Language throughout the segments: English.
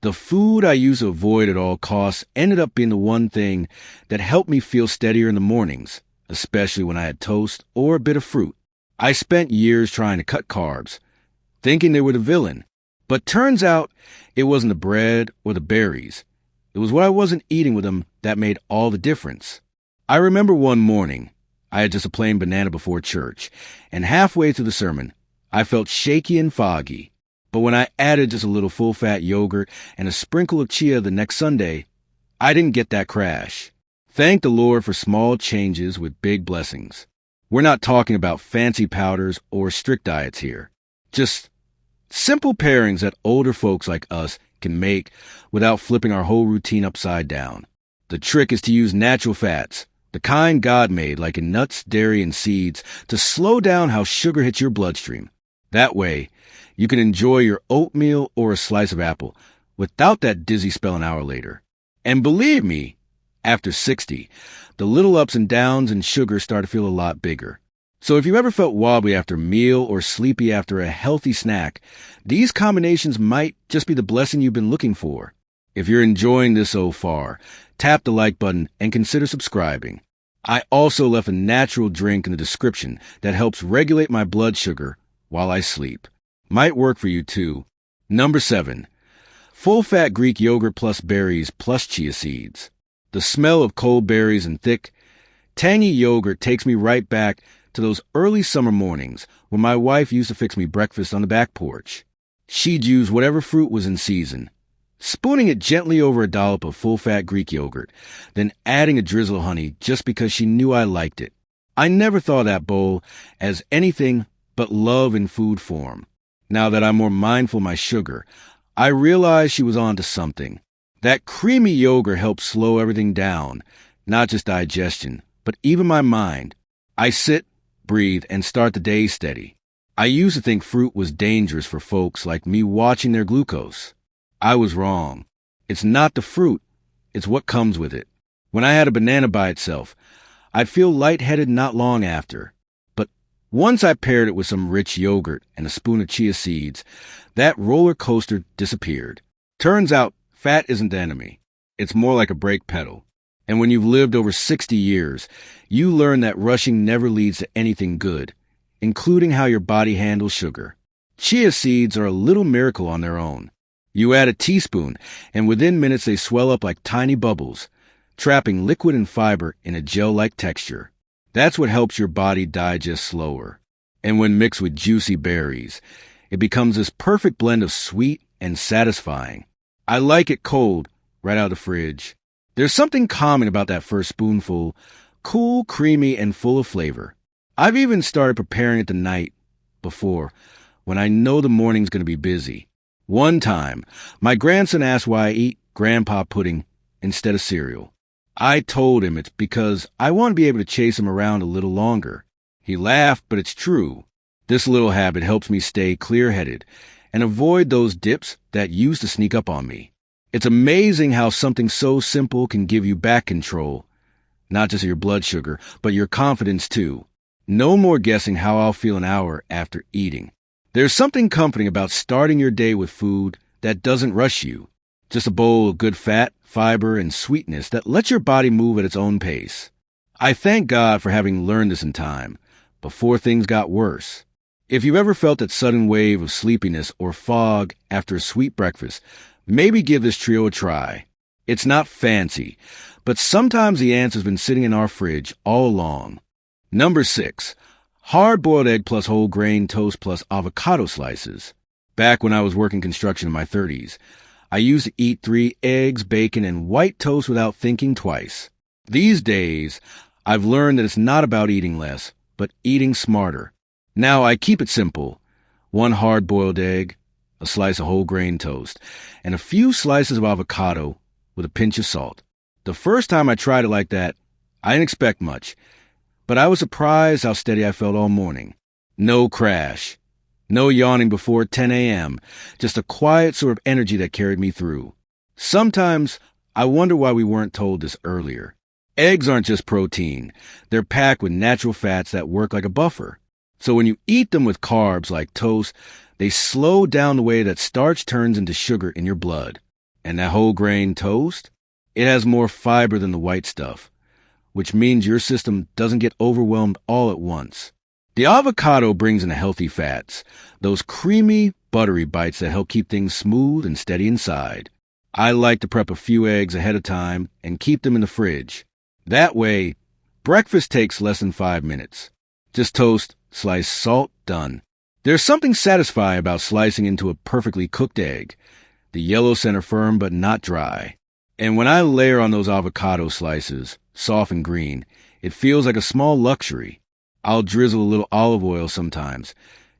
The food I used to avoid at all costs ended up being the one thing that helped me feel steadier in the mornings, especially when I had toast or a bit of fruit. I spent years trying to cut carbs, thinking they were the villain. But turns out it wasn't the bread or the berries. It was what I wasn't eating with them that made all the difference. I remember one morning, I had just a plain banana before church, and halfway through the sermon, I felt shaky and foggy. But when I added just a little full-fat yogurt and a sprinkle of chia the next Sunday, I didn't get that crash. Thank the Lord for small changes with big blessings. We're not talking about fancy powders or strict diets here. Just simple pairings that older folks like us can make without flipping our whole routine upside down. The trick is to use natural fats, the kind God made, like in nuts, dairy, and seeds, to slow down how sugar hits your bloodstream. That way, you can enjoy your oatmeal or a slice of apple without that dizzy spell an hour later. And believe me, after 60, the little ups and downs in sugar start to feel a lot bigger. So if you ever felt wobbly after a meal or sleepy after a healthy snack, these combinations might just be the blessing you've been looking for. If you're enjoying this so far, tap the like button and consider subscribing. I also left a natural drink in the description that helps regulate my blood sugar while I sleep. Might work for you too. Number 7. Full-fat Greek yogurt plus berries plus chia seeds. The smell of cold berries and thick, tangy yogurt takes me right back to those early summer mornings when my wife used to fix me breakfast on the back porch. She'd use whatever fruit was in season, spooning it gently over a dollop of full-fat Greek yogurt, then adding a drizzle of honey just because she knew I liked it. I never thought of that bowl as anything but love in food form. Now that I'm more mindful of my sugar, I realize she was onto something. That creamy yogurt helps slow everything down, not just digestion, but even my mind. I sit, breathe, and start the day steady. I used to think fruit was dangerous for folks like me watching their glucose. I was wrong. It's not the fruit, it's what comes with it. When I had a banana by itself, I'd feel lightheaded not long after. But once I paired it with some rich yogurt and a spoon of chia seeds, that roller coaster disappeared. Turns out, fat isn't the enemy. It's more like a brake pedal. And when you've lived over 60 years, you learn that rushing never leads to anything good, including how your body handles sugar. Chia seeds are a little miracle on their own. You add a teaspoon, and within minutes they swell up like tiny bubbles, trapping liquid and fiber in a gel-like texture. That's what helps your body digest slower. And when mixed with juicy berries, it becomes this perfect blend of sweet and satisfying. I like it cold, right out of the fridge. There's something calming about that first spoonful, cool, creamy, and full of flavor. I've even started preparing it the night before, when I know the morning's going to be busy. One time, my grandson asked why I eat grandpa pudding instead of cereal. I told him it's because I want to be able to chase him around a little longer. He laughed, but it's true. This little habit helps me stay clear-headed and avoid those dips that used to sneak up on me. It's amazing how something so simple can give you back control, not just your blood sugar, but your confidence too. No more guessing how I'll feel an hour after eating. There's something comforting about starting your day with food that doesn't rush you. Just a bowl of good fat, fiber, and sweetness that lets your body move at its own pace. I thank God for having learned this in time, before things got worse. If you've ever felt that sudden wave of sleepiness or fog after a sweet breakfast, maybe give this trio a try. It's not fancy, but sometimes the answer's been sitting in our fridge all along. Number 6. Hard-boiled egg plus whole grain toast plus avocado slices. Back when I was working construction in my 30s, I used to eat 3 eggs, bacon, and white toast without thinking twice. These days, I've learned that it's not about eating less, but eating smarter. Now I keep it simple. 1 hard-boiled egg, a slice of whole grain toast, and a few slices of avocado with a pinch of salt. The first time I tried it like that, I didn't expect much, but I was surprised how steady I felt all morning. No crash. No yawning before 10 a.m., just a quiet sort of energy that carried me through. Sometimes I wonder why we weren't told this earlier. Eggs aren't just protein. They're packed with natural fats that work like a buffer. So when you eat them with carbs like toast, they slow down the way that starch turns into sugar in your blood. And that whole grain toast? It has more fiber than the white stuff, which means your system doesn't get overwhelmed all at once. The avocado brings in the healthy fats, those creamy, buttery bites that help keep things smooth and steady inside. I like to prep a few eggs ahead of time and keep them in the fridge. That way, breakfast takes less than 5 minutes. Just toast, slice, salt, done. There's something satisfying about slicing into a perfectly cooked egg. The yellow center firm but not dry. And when I layer on those avocado slices, soft and green, it feels like a small luxury. I'll drizzle a little olive oil sometimes,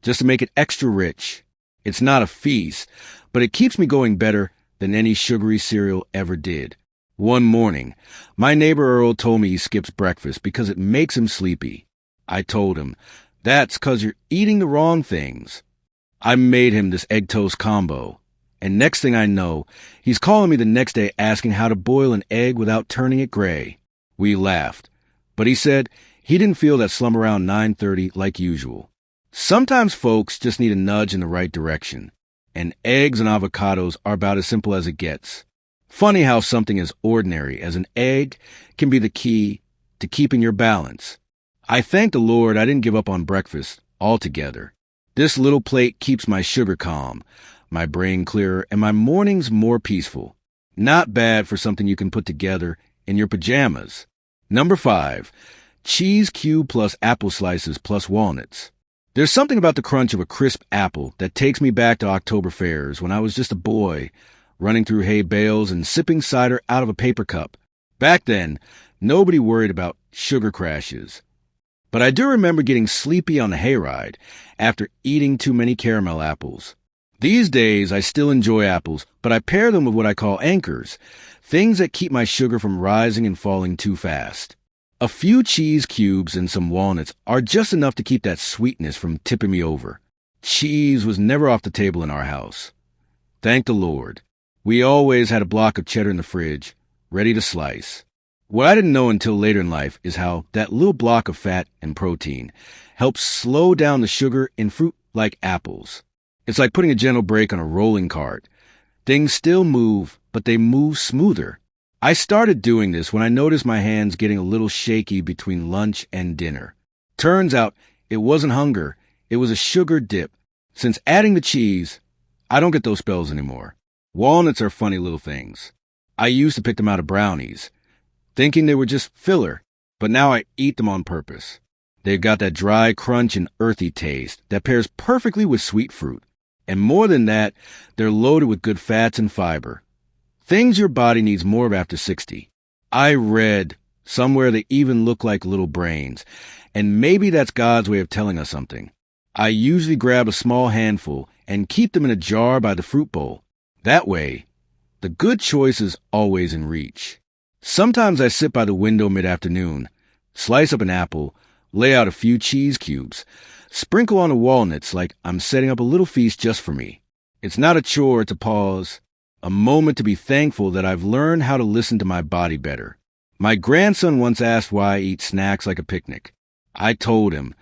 just to make it extra rich. It's not a feast, but it keeps me going better than any sugary cereal ever did. One morning, my neighbor Earl told me he skips breakfast because it makes him sleepy. I told him, that's 'cause you're eating the wrong things. I made him this egg toast combo. And next thing I know, he's calling me the next day asking how to boil an egg without turning it gray. We laughed, but he said he didn't feel that slump around 9:30 like usual. Sometimes folks just need a nudge in the right direction, and eggs and avocados are about as simple as it gets. Funny how something as ordinary as an egg can be the key to keeping your balance. I thank the Lord I didn't give up on breakfast altogether. This little plate keeps my sugar calm, my brain clearer, and my mornings more peaceful. Not bad for something you can put together in your pajamas. Number 5, cheese cube plus apple slices plus walnuts. There's something about the crunch of a crisp apple that takes me back to October fairs when I was just a boy, running through hay bales and sipping cider out of a paper cup. Back then, nobody worried about sugar crashes. But I do remember getting sleepy on the hayride after eating too many caramel apples. These days, I still enjoy apples, but I pair them with what I call anchors, things that keep my sugar from rising and falling too fast. A few cheese cubes and some walnuts are just enough to keep that sweetness from tipping me over. Cheese was never off the table in our house. Thank the Lord. We always had a block of cheddar in the fridge, ready to slice. What I didn't know until later in life is how that little block of fat and protein helps slow down the sugar in fruit like apples. It's like putting a gentle brake on a rolling cart. Things still move, but they move smoother. I started doing this when I noticed my hands getting a little shaky between lunch and dinner. Turns out it wasn't hunger, it was a sugar dip. Since adding the cheese, I don't get those spells anymore. Walnuts are funny little things. I used to pick them out of brownies, thinking they were just filler, but now I eat them on purpose. They've got that dry crunch and earthy taste that pairs perfectly with sweet fruit. And more than that, they're loaded with good fats and fiber. Things your body needs more of after 60. I read somewhere they even look like little brains, and maybe that's God's way of telling us something. I usually grab a small handful and keep them in a jar by the fruit bowl. That way, the good choice is always in reach. Sometimes I sit by the window mid-afternoon, slice up an apple, lay out a few cheese cubes, sprinkle on the walnuts like I'm setting up a little feast just for me. It's not a chore to pause, a moment to be thankful that I've learned how to listen to my body better. My grandson once asked why I eat snacks like a picnic. I told him,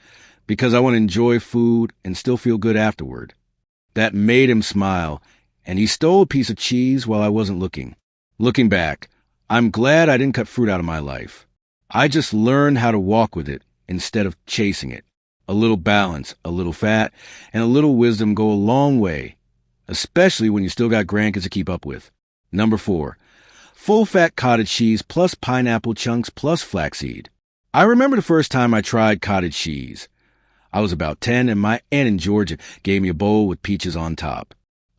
because I want to enjoy food and still feel good afterward. That made him smile, and he stole a piece of cheese while I wasn't looking. Looking back, I'm glad I didn't cut fruit out of my life. I just learned how to walk with it instead of chasing it. A little balance, a little fat, and a little wisdom go a long way, especially when you still got grandkids to keep up with. Number 4, full-fat cottage cheese plus pineapple chunks plus flaxseed. I remember the first time I tried cottage cheese. I was about 10, and my aunt in Georgia gave me a bowl with peaches on top.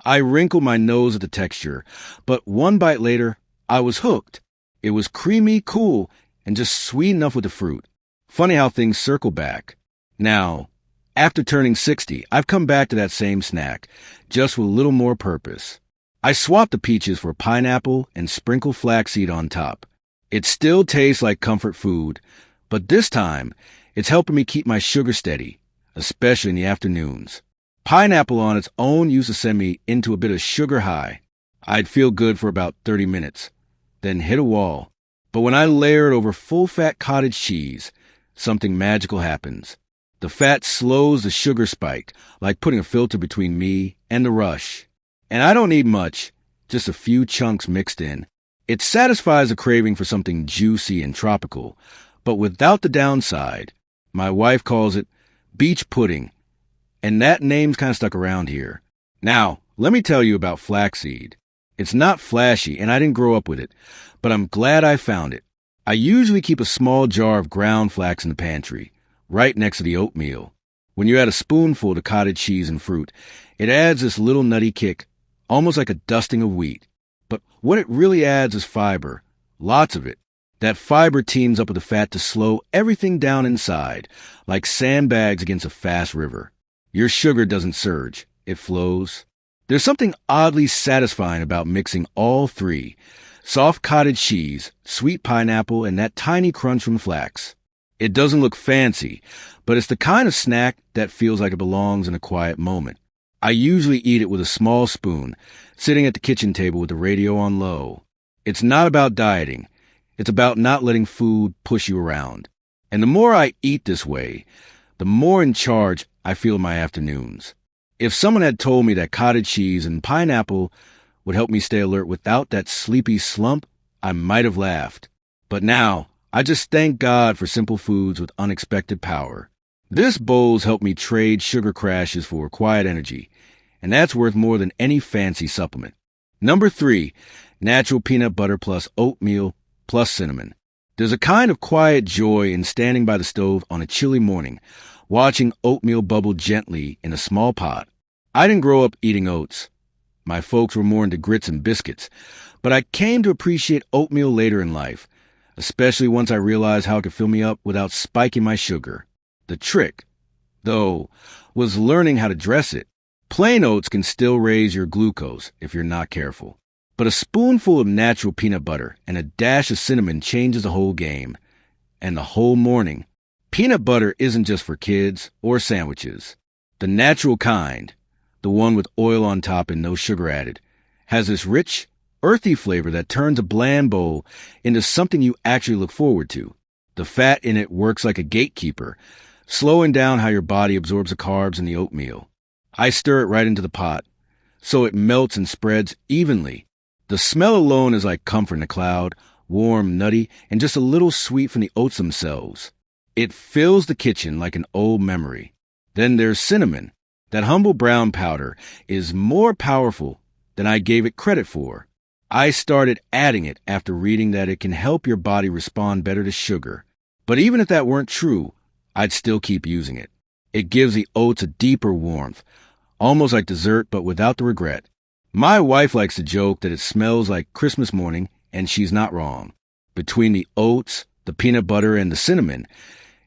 I wrinkled my nose at the texture, but one bite later, I was hooked. It was creamy, cool, and just sweet enough with the fruit. Funny how things circle back. Now, after turning 60, I've come back to that same snack, just with a little more purpose. I swapped the peaches for pineapple and sprinkled flaxseed on top. It still tastes like comfort food, but this time, it's helping me keep my sugar steady, especially in the afternoons. Pineapple on its own used to send me into a bit of sugar high. I'd feel good for about 30 minutes, then hit a wall. But when I layer it over full-fat cottage cheese, something magical happens. The fat slows the sugar spike, like putting a filter between me and the rush. And I don't need much, just a few chunks mixed in. It satisfies a craving for something juicy and tropical, but without the downside. My wife calls it beach pudding, and that name's kind of stuck around here. Now, let me tell you about flaxseed. It's not flashy, and I didn't grow up with it, but I'm glad I found it. I usually keep a small jar of ground flax in the pantry, right next to the oatmeal. When you add a spoonful to cottage cheese and fruit, it adds this little nutty kick, almost like a dusting of wheat. But what it really adds is fiber, lots of it. That fiber teams up with the fat to slow everything down inside, like sandbags against a fast river. Your sugar doesn't surge, it flows. There's something oddly satisfying about mixing all three: soft cottage cheese, sweet pineapple, and that tiny crunch from flax. It doesn't look fancy, but it's the kind of snack that feels like it belongs in a quiet moment. I usually eat it with a small spoon, sitting at the kitchen table with the radio on low. It's not about dieting. It's about not letting food push you around. And the more I eat this way, the more in charge I feel in my afternoons. If someone had told me that cottage cheese and pineapple would help me stay alert without that sleepy slump, I might have laughed. But now, I just thank God for simple foods with unexpected power. This bowl's helped me trade sugar crashes for quiet energy, and that's worth more than any fancy supplement. Number 3, natural peanut butter plus oatmeal plus cinnamon. There's a kind of quiet joy in standing by the stove on a chilly morning, watching oatmeal bubble gently in a small pot. I didn't grow up eating oats. My folks were more into grits and biscuits, but I came to appreciate oatmeal later in life, especially once I realized how it could fill me up without spiking my sugar. The trick, though, was learning how to dress it. Plain oats can still raise your glucose if you're not careful. But a spoonful of natural peanut butter and a dash of cinnamon changes the whole game. And the whole morning. Peanut butter isn't just for kids or sandwiches. The natural kind, the one with oil on top and no sugar added, has this rich, earthy flavor that turns a bland bowl into something you actually look forward to. The fat in it works like a gatekeeper, slowing down how your body absorbs the carbs in the oatmeal. I stir it right into the pot, so it melts and spreads evenly. The smell alone is like comfort in a cloud, warm, nutty, and just a little sweet from the oats themselves. It fills the kitchen like an old memory. Then there's cinnamon. That humble brown powder is more powerful than I gave it credit for. I started adding it after reading that it can help your body respond better to sugar. But even if that weren't true, I'd still keep using it. It gives the oats a deeper warmth, almost like dessert but without the regret. My wife likes to joke that it smells like Christmas morning, and she's not wrong. Between the oats, the peanut butter, and the cinnamon,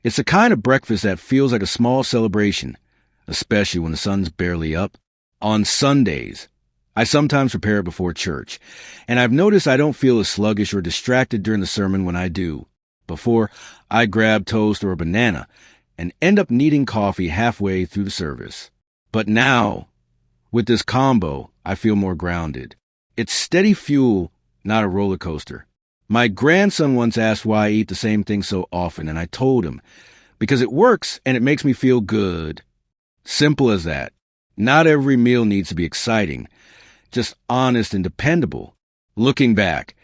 it's the kind of breakfast that feels like a small celebration, especially when the sun's barely up. On Sundays, I sometimes prepare it before church, and I've noticed I don't feel as sluggish or distracted during the sermon when I do. Before, I grab toast or a banana and end up needing coffee halfway through the service. But now, with this combo, I feel more grounded. It's steady fuel, not a roller coaster. My grandson once asked why I eat the same thing so often, and I told him, because it works and it makes me feel good. Simple as that. Not every meal needs to be exciting, just honest and dependable. Looking back,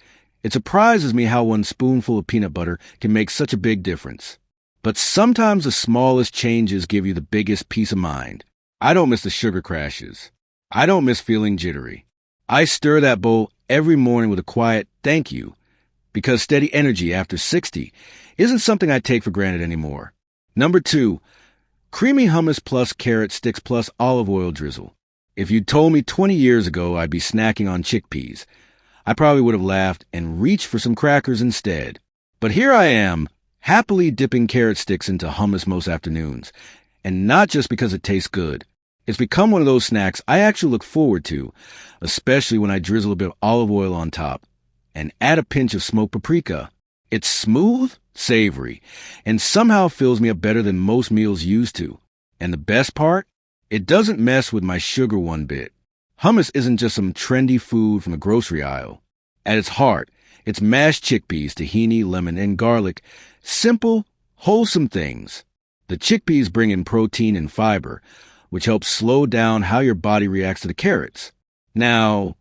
it surprises me how one spoonful of peanut butter can make such a big difference. But sometimes the smallest changes give you the biggest peace of mind. I don't miss the sugar crashes. I don't miss feeling jittery. I stir that bowl every morning with a quiet thank you, because steady energy after 60 isn't something I take for granted anymore. Number 2, creamy hummus plus carrot sticks plus olive oil drizzle. If you'd told me 20 years ago I'd be snacking on chickpeas, I probably would have laughed and reached for some crackers instead. But here I am, happily dipping carrot sticks into hummus most afternoons, and not just because it tastes good. It's become one of those snacks I actually look forward to, especially when I drizzle a bit of olive oil on top and add a pinch of smoked paprika. It's smooth, savory, and somehow fills me up better than most meals used to. And the best part? It doesn't mess with my sugar one bit. Hummus isn't just some trendy food from the grocery aisle. At its heart, it's mashed chickpeas, tahini, lemon, and garlic. Simple, wholesome things. The chickpeas bring in protein and fiber, which helps slow down how your body reacts to the carrots. Now,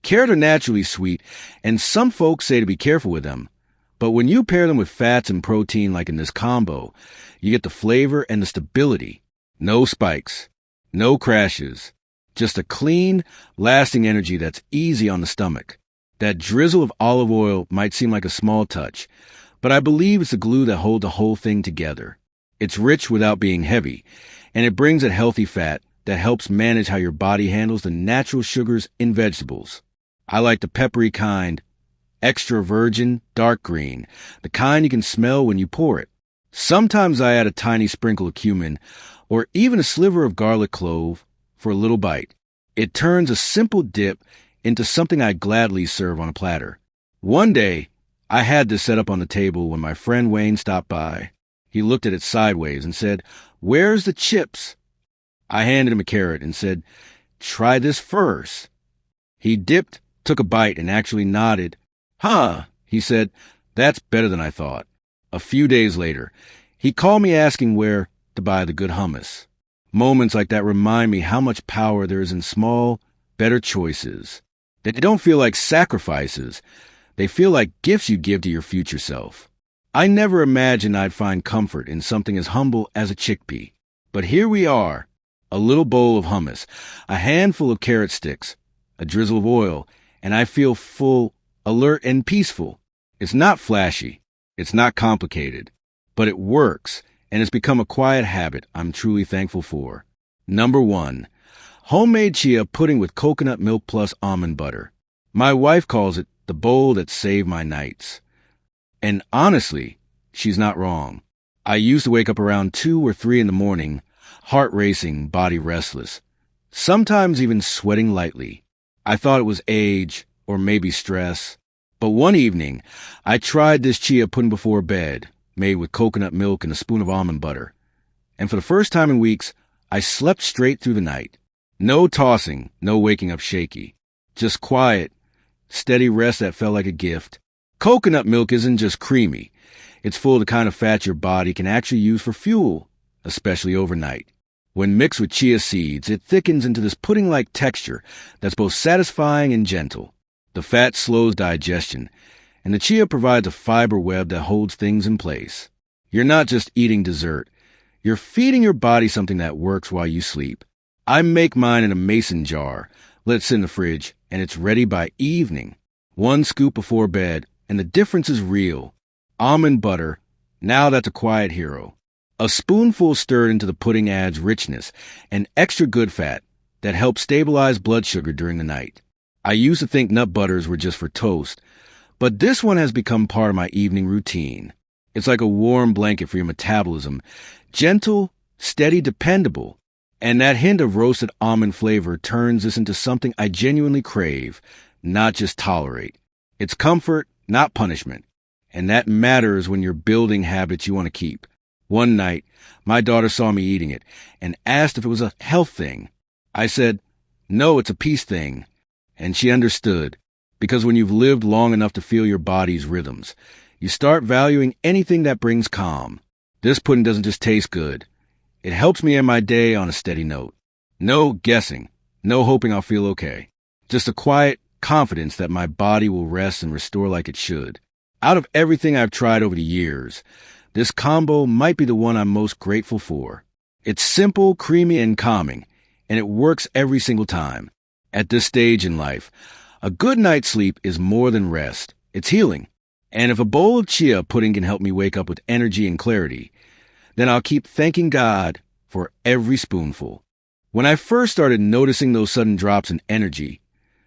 Carrots are naturally sweet, and some folks say to be careful with them. But when you pair them with fats and protein like in this combo, you get the flavor and the stability. No spikes, no crashes, just a clean, lasting energy that's easy on the stomach. That drizzle of olive oil might seem like a small touch, but I believe it's the glue that holds the whole thing together. It's rich without being heavy, and it brings a healthy fat that helps manage how your body handles the natural sugars in vegetables. I like the peppery kind, extra virgin, dark green, the kind you can smell when you pour it. Sometimes I add a tiny sprinkle of cumin or even a sliver of garlic clove for a little bite. It turns a simple dip into something I gladly serve on a platter. One day, I had this set up on the table when my friend Wayne stopped by. He looked at it sideways and said, "Where's the chips?" I handed him a carrot and said, "Try this first." He dipped, took a bite, and actually nodded. "Huh," he said, "that's better than I thought." A few days later, he called me asking where to buy the good hummus. Moments like that remind me how much power there is in small, better choices. They don't feel like sacrifices. They feel like gifts you give to your future self. I never imagined I'd find comfort in something as humble as a chickpea. But here we are, a little bowl of hummus, a handful of carrot sticks, a drizzle of oil, and I feel full, alert, and peaceful. It's not flashy. It's not complicated. But it works, and it's become a quiet habit I'm truly thankful for. Number 1, homemade chia pudding with coconut milk plus almond butter. My wife calls it the bowl that saved my nights. And honestly, she's not wrong. I used to wake up around 2 or 3 in the morning, heart racing, body restless, sometimes even sweating lightly. I thought it was age or maybe stress. But one evening, I tried this chia pudding before bed, made with coconut milk and a spoon of almond butter. And for the first time in weeks, I slept straight through the night. No tossing, no waking up shaky. Just quiet, steady rest that felt like a gift. Coconut milk isn't just creamy. It's full of the kind of fat your body can actually use for fuel, especially overnight. When mixed with chia seeds, it thickens into this pudding-like texture that's both satisfying and gentle. The fat slows digestion, and the chia provides a fiber web that holds things in place. You're not just eating dessert. You're feeding your body something that works while you sleep. I make mine in a mason jar, let it sit in the fridge, and it's ready by evening. 1 scoop before bed, and the difference is real. Almond butter, now that's a quiet hero. A spoonful stirred into the pudding adds richness and extra good fat that helps stabilize blood sugar during the night. I used to think nut butters were just for toast, but this one has become part of my evening routine. It's like a warm blanket for your metabolism, gentle, steady, dependable, and that hint of roasted almond flavor turns this into something I genuinely crave, not just tolerate. It's comfort, not punishment, and that matters when you're building habits you want to keep. One night, my daughter saw me eating it and asked if it was a health thing. I said, "No, it's a peace thing." And she understood, because when you've lived long enough to feel your body's rhythms, you start valuing anything that brings calm. This pudding doesn't just taste good. It helps me end my day on a steady note. No guessing, no hoping I'll feel okay. Just a quiet confidence that my body will rest and restore like it should. Out of everything I've tried over the years, this combo might be the one I'm most grateful for. It's simple, creamy, and calming, and it works every single time. At this stage in life, a good night's sleep is more than rest. It's healing. And if a bowl of chia pudding can help me wake up with energy and clarity, then I'll keep thanking God for every spoonful. When I first started noticing those sudden drops in energy,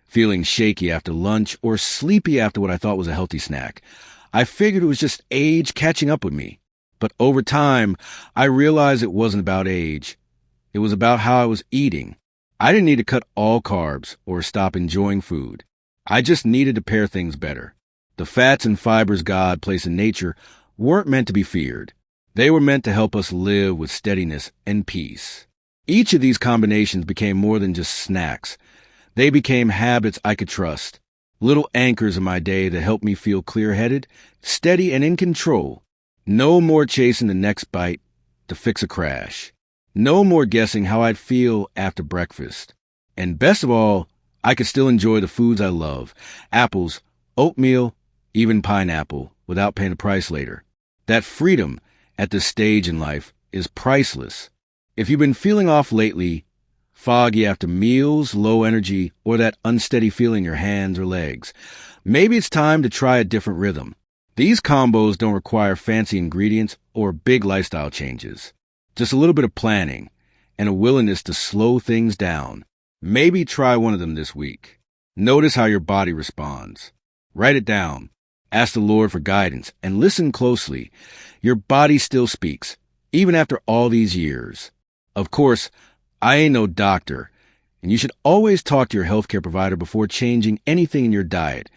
feeling shaky after lunch or sleepy after what I thought was a healthy snack, I figured it was just age catching up with me. But over time, I realized it wasn't about age. It was about how I was eating. I didn't need to cut all carbs or stop enjoying food. I just needed to pair things better. The fats and fibers God placed in nature weren't meant to be feared. They were meant to help us live with steadiness and peace. Each of these combinations became more than just snacks. They became habits I could trust, little anchors in my day that helped me feel clear-headed, steady, and in control. No more chasing the next bite to fix a crash. No more guessing how I'd feel after breakfast. And best of all, I could still enjoy the foods I love, apples, oatmeal, even pineapple, without paying a price later. That freedom at this stage in life is priceless. If you've been feeling off lately, foggy after meals, low energy, or that unsteady feeling in your hands or legs, maybe it's time to try a different rhythm. These combos don't require fancy ingredients or big lifestyle changes. Just a little bit of planning and a willingness to slow things down. Maybe try one of them this week. Notice how your body responds. Write it down. Ask the Lord for guidance and listen closely. Your body still speaks, even after all these years. Of course, I ain't no doctor, and you should always talk to your healthcare provider before changing anything in your diet,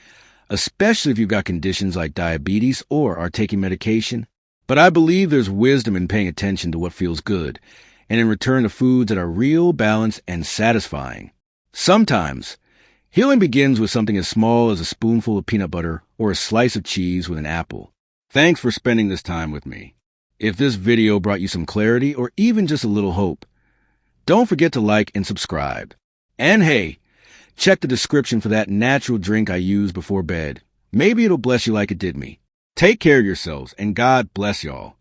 especially if you've got conditions like diabetes or are taking medication. But I believe there's wisdom in paying attention to what feels good, and in return to foods that are real, balanced, and satisfying. Sometimes, healing begins with something as small as a spoonful of peanut butter or a slice of cheese with an apple. Thanks for spending this time with me. If this video brought you some clarity or even just a little hope, don't forget to like and subscribe. And hey, check the description for that natural drink I use before bed. Maybe it'll bless you like it did me. Take care of yourselves, and God bless y'all.